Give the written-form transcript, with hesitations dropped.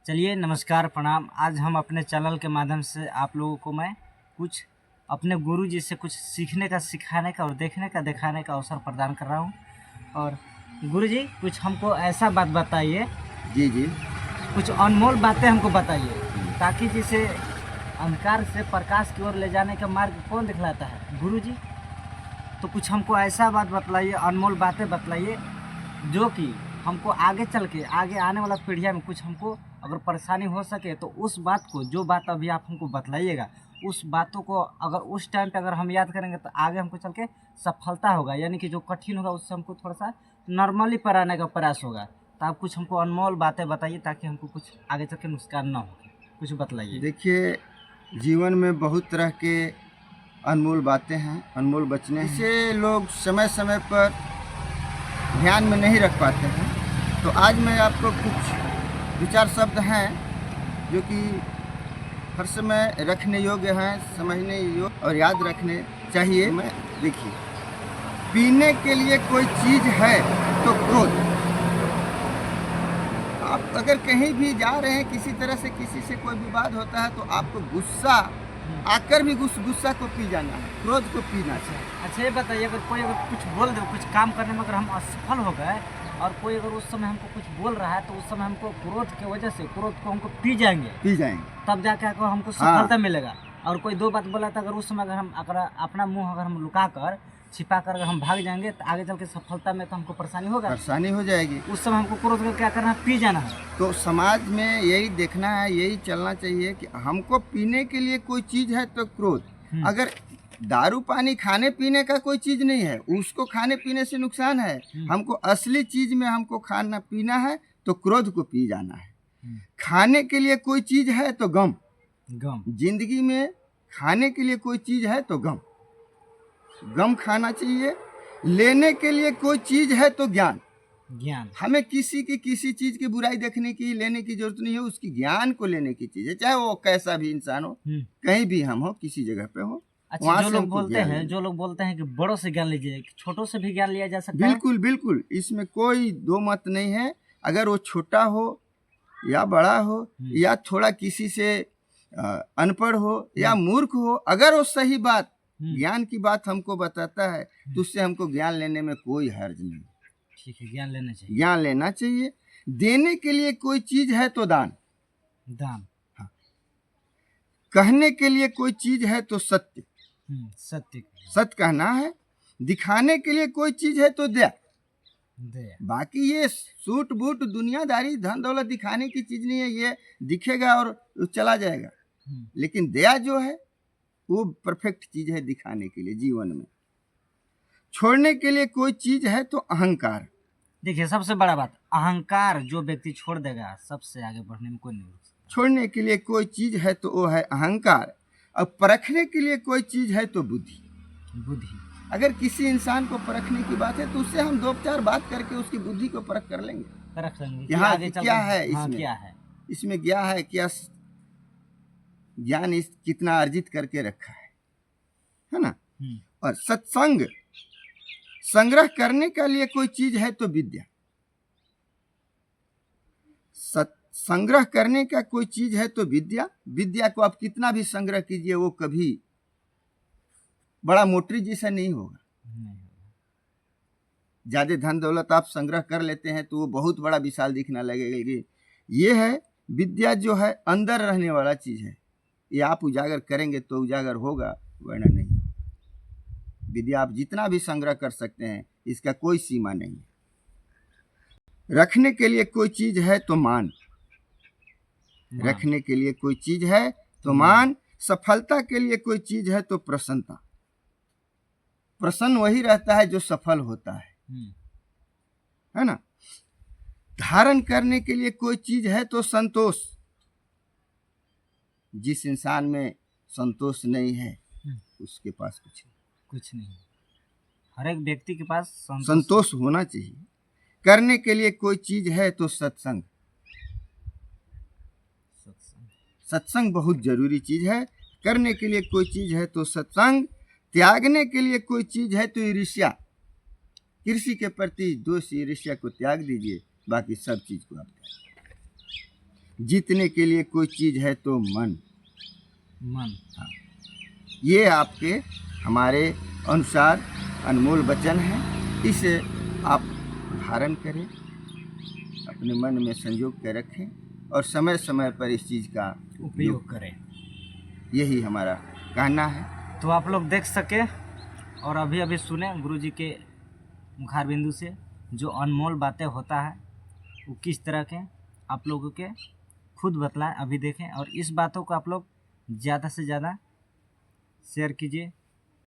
चलिए नमस्कार प्रणाम। आज हम अपने चैनल के माध्यम से आप लोगों को मैं कुछ अपने गुरु जी से कुछ सीखने का, सिखाने का और देखने का, दिखाने का अवसर प्रदान कर रहा हूँ। और गुरु जी कुछ हमको ऐसा बात बताइए, जी जी कुछ अनमोल बातें हमको बताइए, ताकि जिसे अंधकार से प्रकाश की ओर ले जाने का मार्ग कौन दिखलाता है? गुरु जी। तो कुछ हमको ऐसा बात बतलाइए, अनमोल बातें बतलाइए, जो कि हमको आगे चल के, आगे आने वाला पीढ़िया में कुछ हमको अगर परेशानी हो सके तो उस बात को, जो बात अभी आप हमको बतलाइएगा, उस बातों को अगर उस टाइम पे अगर हम याद करेंगे तो आगे हमको चल के सफलता होगा। यानी कि जो कठिन होगा उससे हमको थोड़ा सा नॉर्मली पर आने का प्रयास होगा। तो आप कुछ हमको अनमोल बातें बताइए ताकि हमको कुछ आगे चल के नुकसान ना हो। कुछ बतलाइए। देखिए, जीवन में बहुत तरह के अनमोल बातें हैं, अनमोल वचनें हैं, इसे लोग समय समय पर ध्यान में नहीं रख पाते हैं। तो आज मैं आपको कुछ विचार शब्द हैं जो कि हर समय रखने योग्य हैं, समझने योग्य और याद रखने चाहिए। मैं देखिए, पीने के लिए कोई चीज़ है तो क्रोध। आप अगर कहीं भी जा रहे हैं, किसी तरह से किसी से कोई विवाद होता है तो आपको गुस्सा आकर भी गुस्सा को पी जाना है, क्रोध को पीना चाहिए। अच्छा ये बताइए, अगर कोई अगर कुछ बोल दे, कुछ काम करने में अगर हम असफल हो गए और कोई अगर उस समय हमको कुछ बोल रहा है तो उस समय हमको क्रोध की वजह से क्रोध को हमको पी जाएंगे, तब जाके हमको सफलता मिलेगा। और कोई दो बात बोला था, अगर उस समय अगर अपना मुंह अगर हम लुका कर, छिपा कर अगर हम भाग जाएंगे तो आगे चल के सफलता में तो हमको परेशानी हो जाएगी। उस समय हमको क्रोध को क्या करना है? पी जाना है। तो समाज में यही देखना है, यही चलना चाहिए कि हमको पीने के लिए कोई चीज़ है तो क्रोध। अगर दारू पानी खाने पीने का कोई चीज़ नहीं है, उसको खाने पीने से नुकसान है। हमको असली चीज़ में हमको खाना पीना है तो क्रोध को पी जाना है। खाने के लिए कोई चीज़ है तो गम। जिंदगी में खाने के लिए कोई चीज़ है तो गम खाना चाहिए। लेने के लिए कोई चीज़ है तो ज्ञान। हमें किसी चीज़ की बुराई देखने की, लेने की जरूरत नहीं है। उसकी ज्ञान को लेने की चीज़ है, चाहे वो कैसा भी इंसान हो, कहीं भी हम हो, किसी जगह पे हो। अच्छा, जो लोग बोलते हैं कि बड़ों से ज्ञान लीजिए, छोटों से भी ज्ञान लिया जा सकता है। बिल्कुल बिल्कुल, इसमें कोई दो मत नहीं है। अगर वो छोटा हो या बड़ा हो या थोड़ा किसी से अनपढ़ हो या मूर्ख हो, अगर वो सही बात, ज्ञान की बात हमको बताता है तो उससे हमको ज्ञान लेने में कोई हर्ज नहीं। ठीक है, ज्ञान लेना चाहिए। देने के लिए कोई चीज है तो दान। हाँ। कहने के लिए कोई चीज है तो सत्य। सत्य कहना है। दिखाने के लिए कोई चीज है तो दया। बाकी ये सूट बूट दुनियादारी धन दौलत दिखाने की चीज नहीं है। ये दिखेगा और चला जाएगा, लेकिन दया जो है वो परफेक्ट चीज है दिखाने के लिए जीवन में। छोड़ने के लिए कोई चीज है तो अहंकार। देखिए, सबसे बड़ा बात अहंकार, जो व्यक्ति छोड़ देगा सबसे आगे बढ़ने में कोई नहीं हो सकता। छोड़ने के लिए कोई चीज है तो वो है अहंकार। और परखने के लिए कोई चीज है तो बुद्धि। अगर किसी इंसान को परखने की बात है तो उससे हम दो चार बात करके उसकी बुद्धि को परख कर लेंगे। यहाँ क्या है, इसमें क्या है, क्या ज्ञान कितना अर्जित करके रखा है ना। और सत्संग, संग्रह करने के लिए कोई चीज है तो विद्या। संग्रह करने का कोई चीज है तो विद्या को आप कितना भी संग्रह कीजिए वो कभी बड़ा मोटरी जैसा नहीं होगा। ज्यादा धन दौलत आप संग्रह कर लेते हैं तो वो बहुत बड़ा विशाल दिखना लगेगा। ये है विद्या, जो है अंदर रहने वाला चीज है। ये आप उजागर करेंगे तो उजागर होगा, वरना नहीं। विद्या आप जितना भी संग्रह कर सकते हैं, इसका कोई सीमा नहीं है। रखने के लिए कोई चीज है तो मान। रखने के लिए कोई चीज है तो मान। सफलता के लिए कोई चीज है तो प्रसन्नता। प्रसन्न वही रहता है जो सफल होता है ना। धारण करने के लिए कोई चीज है तो संतोष। जिस इंसान में संतोष नहीं है उसके पास कुछ नहीं। हर एक व्यक्ति के पास संतोष होना चाहिए। करने के लिए कोई चीज है तो सत्संग। सत्संग बहुत जरूरी चीज है। करने के लिए कोई चीज है तो सत्संग। त्यागने के लिए कोई चीज है तो ईर्ष्या। कृषि के प्रति दोष ईर्ष्या को त्याग दीजिए, बाकी सब चीज को आप जीतने के लिए कोई चीज़ है तो मन। मन। ये आपके हमारे अनुसार अनमोल वचन है। इसे आप धारण करें, अपने मन में संजो के रखें और समय समय पर इस चीज़ का उपयोग करें। यही हमारा कहना है। तो आप लोग देख सके और अभी अभी सुने गुरुजी के मुखार बिंदु से जो अनमोल बातें होता है वो किस तरह के आप लोगों के खुद बतलाएं, अभी देखें और इस बातों को आप लोग ज़्यादा से ज़्यादा शेयर कीजिए